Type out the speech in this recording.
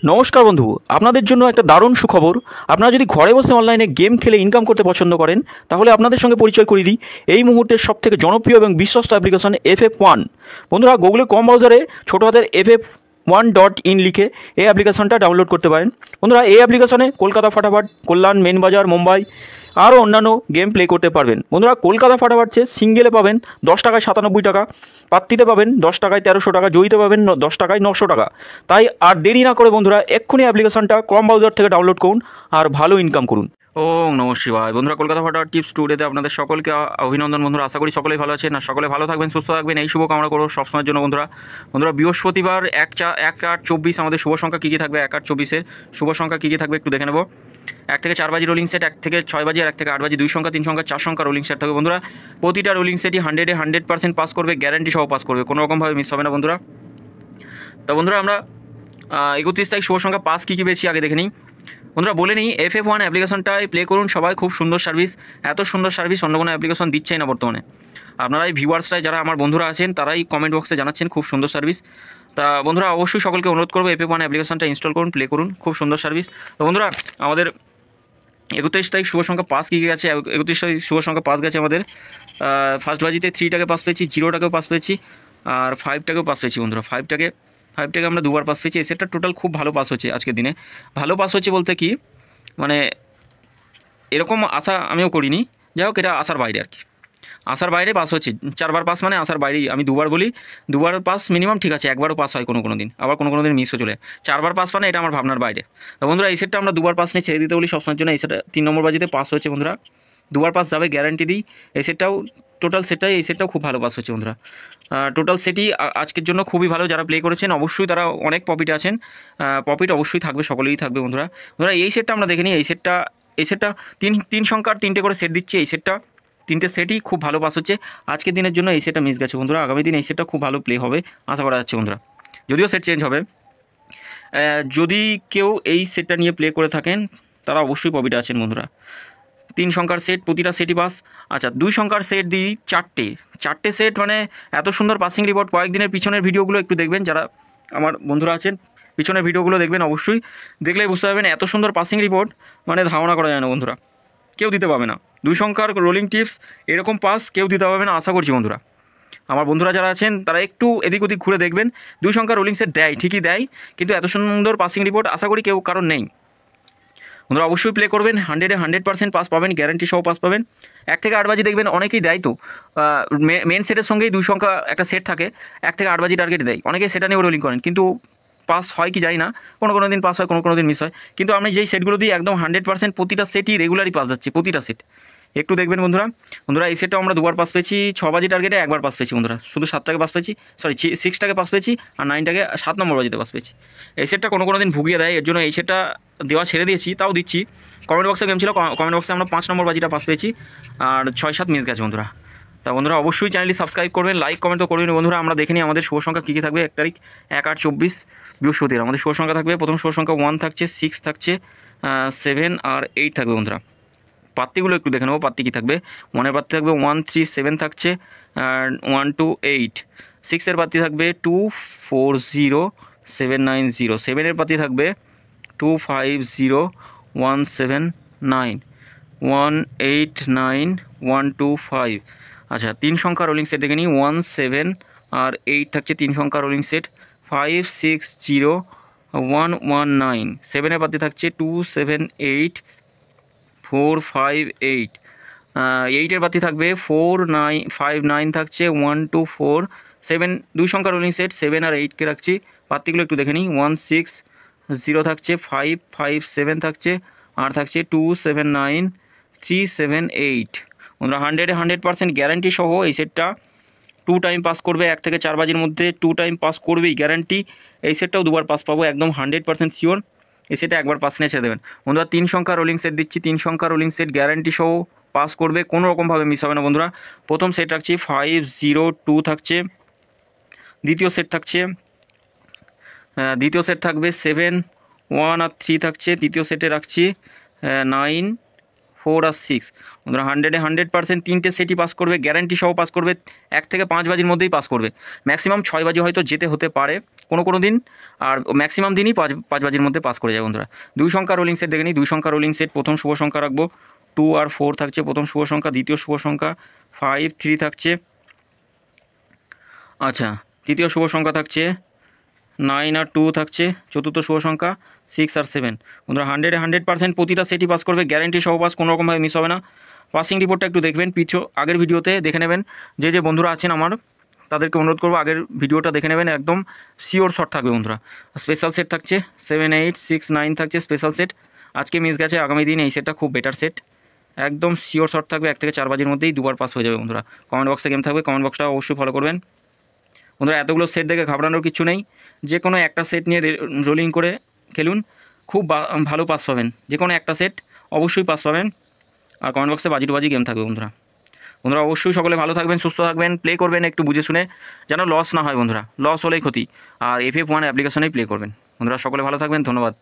নমস্কার বন্ধু, আপনাদের জন্য একটা দারুণ সুখবর। আপনারা যদি ঘরে বসে অনলাইনে গেম খেলে ইনকাম করতে পছন্দ করেন, তাহলে আপনাদের সঙ্গে পরিচয় করিয়ে দিই এই মুহূর্তের সবথেকে জনপ্রিয় এবং বিশ্বস্ত অ্যাপ্লিকেশন FF1। বন্ধুরা, গুগলের কম ব্রাউজারে ছোটো হাতের FF1.in লিখে এই অ্যাপ্লিকেশনটা ডাউনলোড করতে পারেন। বন্ধুরা, এই অ্যাপ্লিকেশনে কলকাতা ফাটাফাট, কল্যাণ, মেন বাজার, মুম্বাই আরও অন্যান্য গেম প্লে করতে পারবেন। বন্ধুরা, কলকাতা ফাটাফাট সিঙ্গেলে পাবেন 10 টাকায় 97 টাকা, পাত্তিতে পাবেন 10 টাকায় 1300 টাকা, জয়ীতে পাবেন 10 টাকায় 900 টাকা। তাই আর দেরি না করে বন্ধুরা এক্ষুনি অ্যাপ্লিকেশনটা ক্রম ব্রাউজার থেকে ডাউনলোড করুন আর ভালো ইনকাম করুন। ওম নমঃ শিবায়। বন্ধুরা, কলকাতা ফাটাফাট টিপস টুডেতে আপনাদের সকলকে অভিনন্দন। বন্ধুরা, আশা করি সকলেই ভালো আছেন আর সকলে ভালো থাকবেন, সুস্থ থাকবেন, এই শুভ কামনা করো সবসময়ের জন্য। বন্ধুরা বৃহস্পতিবার 1/8/24 আমাদের শুভ সংখ্যা কী কী থাকবে, 1/8/24-এর শুভ সংখ্যা কী কী থাকবে একটু দেখে নেব। 1 থেকে 4 বাজি রোলিং সেট, 1 থেকে 6 বাজি আর 1 থেকে 8 বাজি, 2 সংখ্যা, 3 সংখ্যা, 4 সংখ্যা রোলিং সেট থাকবে। বন্ধুরা, প্রতিটা রোলিং সেটই 100% পাস করবে, গ্যারান্টি সহ পাস করবে, কোনো রকমভাবে মিস হবে না বন্ধুরা। তো বন্ধুরা, আমরা 31 তারিখ শুভ সংখ্যা পাস কী কী পেয়েছি আগে দেখে নিই। বন্ধুরা, বলে নিই, FF1 অ্যাপ্লিকেশনটাই প্লে করুন সবাই, খুব সুন্দর সার্ভিস। এত সুন্দর সার্ভিস অন্য কোনো অ্যাপ্লিকেশন দিচ্ছেই না বর্তমানে। আপনারা এই ভিউয়ার্সরাই, যারা আমার বন্ধুরা আছেন, তারাই কমেন্ট বক্সে জানাচ্ছেন খুব সুন্দর সার্ভিস। তা বন্ধুরা, অবশ্যই সকলকে অনুরোধ করবো FF1 অ্যাপ্লিকেশনটা ইনস্টল করুন, প্লে করুন, খুব সুন্দর সার্ভিস। তো বন্ধুরা, আমাদের 31 তারিখ শুভ সংখ্যা পাস কী গেছে, 31 তারিখ শুভ সংখ্যা পাস গেছে আমাদের। ফার্স্ট বাজিতে 3 টাকে পাস পেয়েছি, 0 টাকেও পাস পেয়েছি আর 5 টাকেও পাস পেয়েছি। বন্ধুরা, 5 টাকে আমরা দুবার পাস পেয়েছি। সেটা টোটাল খুব ভালো পাস হচ্ছে আজকের দিনে। ভালো পাস হচ্ছে বলতে কি, মানে এরকম আশা আমিও করিনি। যাই হোক, এটা আশার বাইরে আর কি, আশার বাইরে পাস হচ্ছে। 4বার পাস মানে আশার বাইরেই। আমি 2বার বলি, 2বার পাস মিনিমাম ঠিক আছে, 1বারও পাস হয় কোনো দিন, আবার কোনো দিন মিসও চলে। 4বার পাস মানে এটা আমার ভাবনার বাইরে। তো বন্ধুরা, এই সেটটা আমরা 2বার পাস নিয়ে ছেড়ে দিতে বলি সবসময়ের জন্য। এই সেটটা 3 নম্বর বাজিতে পাস হয়েছে বন্ধুরা, 2বার পাস যাবে, গ্যারান্টি দিই। এই সেটটাও টোটাল সেটটাই, এই সেটটাও খুব ভালো পাস হচ্ছে বন্ধুরা। টোটাল সেটই আজকের জন্য খুবই ভালো। যারা প্লে করেছেন অবশ্যই তারা অনেক প্রফিটে আছেন, প্রফিট অবশ্যই থাকবে, সকলেই থাকবে বন্ধুরা। এই সেটটা আমরা দেখে নিই। এই সেটটা তিন সংখ্যার 3টে করে সেট দিচ্ছে। এই সেটটা 3টে সেটই খুব ভালো পাস হচ্ছে। আজকের দিনের জন্য এই সেটটা মিস গেছে বন্ধুরা, আগামী দিন এই সেটটা খুব ভালো প্লে হবে আশা করা যাচ্ছে বন্ধুরা, যদিও সেট চেঞ্জ হবে। যদি কেউ এই সেটটা নিয়ে প্লে করে থাকেন, তারা অবশ্যই প্রফিটে আছেন বন্ধুরা। 3 সংখ্যার সেট, প্রতিটা সেটই পাস। আচ্ছা, 2 সংখ্যার সেট দিই 4টে সেট, মানে এত সুন্দর পাসিং রিপোর্ট। কয়েকদিনের পিছনের ভিডিওগুলো একটু দেখবেন, যারা আমার বন্ধুরা আছেন পিছনের ভিডিওগুলো দেখবেন, অবশ্যই দেখলেই বুঝতে পারবেন এত সুন্দর পাসিং রিপোর্ট মানে ধারণা করা যায় না বন্ধুরা, কেউ দিতে পারবে না। 2 সংখ্যার রোলিং টিপস এরকম পাস কেউ দিতে পারবে না আশা করছি বন্ধুরা। আমার বন্ধুরা যারা আছেন তারা একটু এদিক ওদিক ঘুরে দেখবেন, 2 সংখ্যার রোলিং সেট দেয়, ঠিকই দেয়, কিন্তু এত সুন্দর পাসিং রিপোর্ট আশা করি কেউ কারণ নেই বন্ধুরা। অবশ্যই প্লে করবেন, 100% পাস পাবেন, গ্যারান্টি সহ পাস পাবেন। 1 থেকে 8 বাজি দেখবেন অনেকেই দেয়। তো মেন সেটের সঙ্গেই 2 সংখ্যা একটা সেট থাকে, 1 থেকে 8 বাজি টার্গেট দেয়, অনেকেই সেটা নিয়েও রোলিং করেন, কিন্তু পাস হয় কি যাই না, কোনো দিন পাস হয়, কোনো দিন মিস হয়। কিন্তু আমি যেই সেটগুলো দিই একদম 100% প্রতিটা সেটই রেগুলারই পাস যাচ্ছে, প্রতিটা সেট। একটু দেখবেন বন্ধুরা এই সেটটাও আমরা 2বার পাস পেয়েছি। 6 বাজি টার্গেটে 1বার পাস পেয়েছি বন্ধুরা, শুধু 7টাকে পাস পেয়েছি, 6টাকে পাস পেয়েছি আর 9টাকে 7 নম্বর বাজিতে পাস পেয়েছি। এই সেটটা কোনো দিন ভুগিয়ে দেয়, এর জন্য এই সেটটা দেওয়া ছেড়ে দিয়েছি, তাও দিচ্ছি। কমেন্ট বক্সে গেম ছিল, কমেন্ট বক্সে আমরা 5 নম্বর বাজিটা পাস পেয়েছি আর 6-7 মিস গেছে বন্ধুরা। তা বন্ধুরা, অবশ্যই চ্যানেলটি সাবস্ক্রাইব করবেন, লাইক কমেন্ট তো করবেন বন্ধুরা। আমরা দেখে নিই আমাদের শুভ সংখ্যা কী কী থাকবে। 1 তারিখ 1/8/24 বৃহস্পতিবার আমাদের শুভ সংখ্যা থাকবে। প্রথম শুভ সংখ্যা 1 থাকছে, 6 থাকছে, 7 আর 8 থাকবে বন্ধুরা। পাত্তিগুলো একটু দেখে নেবো, পাত্তি কী থাকবে। 1-এর পাত্তি থাকবে 1, 3, 7 থাকছে, 1, 2, 8। 6-এর পাত্তি থাকবে 2, 4, 0, 7, 9, 0। 7-এর পাত্তি থাকবে 2, 5, 0, 1, 7, 9, 1, 8, 9, 1, 2, 5। আচ্ছা, 3 সংখ্যা রোলিং সেট দেখে নিই। 1, 7 আর 8 থাকছে 3 সংখ্যা রোলিং সেট। 5, 6, 0, 1, 1, 9। 7-এর পাত্তি থাকছে 2, 7, 8, 4, 5, 8। 8-এর পাত্তি থাকবে 4, 9, 5, 9 থাকছে, 1, 2, 4, 7। 2 সংখ্যা রোলিং সেট, 7 আর 8কে রাখছি। পাত্তিগুলো একটু দেখে নিই। 1, 6, 0 থাকছে, 5, 5, 7 থাকছে আর থাকছে 2, 7, 9, 3, 7, 8। বন্ধুরা, 100% গ্যারান্টি সহ এই সেটটা 2 টাইম পাস করবে। 1 থেকে 4 বাজির মধ্যে 2 টাইম পাস করবেই, গ্যারান্টি। এই সেটটাও 2বার পাস পাবো, একদম 100% শিওর। এই সেটটা 1বার পাস নিয়ে ছেড়ে দেবেন বন্ধুরা। 3 সংখ্যা রোলিং সেট দিচ্ছি, 3 সংখ্যা রোলিং সেট গ্যারান্টি সহ পাস করবে, কোনো রকমভাবে মিস হবে না বন্ধুরা। প্রথম সেট রাখছি 5, 0, 2 থাকছে। দ্বিতীয় সেট থাকবে 7, 1 আর 3 থাকছে। তৃতীয় সেটে রাখছি 9, 4 আর 6। বন্ধুরা, 100% 3টে সেটই পাস করবে, গ্যারান্টি সহ পাস করবে। 1 থেকে 5 বাজির মধ্যেই পাস করবে, ম্যাক্সিমাম 6 বাজি হয়তো যেতে হতে পারে, কোনো দিন, আর ম্যাক্সিমাম দিনই পাঁচ বাজির মধ্যে পাস করে যায় বন্ধুরা। 2 সংখ্যা রোলিং সেট দেখে নিই। 2 সংখ্যা রোলিং সেট, প্রথম শুভ সংখ্যা রাখবো 2 আর 4 থাকছে প্রথম শুভ সংখ্যা, দ্বিতীয় শুভ সংখ্যা 5 3 থাকছে, আচ্ছা তৃতীয় শুভ সংখ্যা থাকছে 9 আর 2 থাকছে, চতুর্থ শুভ সংখ্যা 6 আর 7। বন্ধুরা 100% প্রতিটা সেটই পাস করবে, গ্যারেন্টি সহ পাস, কোনো রকমভাবে মিস হবে না। পাসিং রিপোর্টটা একটু দেখবেন, আগের ভিডিওতে দেখে নেবেন। যে বন্ধুরা আছেন আমার তাদেরকে অনুরোধ করবো আগের ভিডিওটা দেখে নেবেন, একদম শিওর শট থাকবে বন্ধুরা। স্পেশাল সেট থাকছে 7 8 6 9 থাকছে স্পেশাল সেট, আজকে মিস গেছে, আগামী দিন এই সেটটা খুব বেটার সেট, একদম শিওর শট থাকবে। 1 থেকে 4 বাজির মধ্যেই 2বার পাস হয়ে যাবে বন্ধুরা। কমেন্ট বক্সে গেম থাকবে, কমেন্ট বক্সটা অবশ্যই ফলো করবেন বন্ধুরা। এতগুলো সেট দেখে ঘাবড়ানোর কিছু নেই, যে কোনো একটা সেট নিয়ে রোলিং করে খেলুন, খুব ভালো পাস পাবেন। যে কোনো একটা সেট অবশ্যই পাস পাবেন, আর কমেন্ট বক্সে বাজি টু বাজি গেম থাকবে বন্ধুরা। অবশ্যই সকলে ভালো থাকবেন, সুস্থ থাকবেন, প্লে করবেন একটু বুঝে শুনে, যেন লস না হয় বন্ধুরা, লস হলেই ক্ষতি। আর FF1 অ্যাপ্লিকেশনেই প্লে করবেন বন্ধুরা। সকলে ভালো থাকবেন, ধন্যবাদ।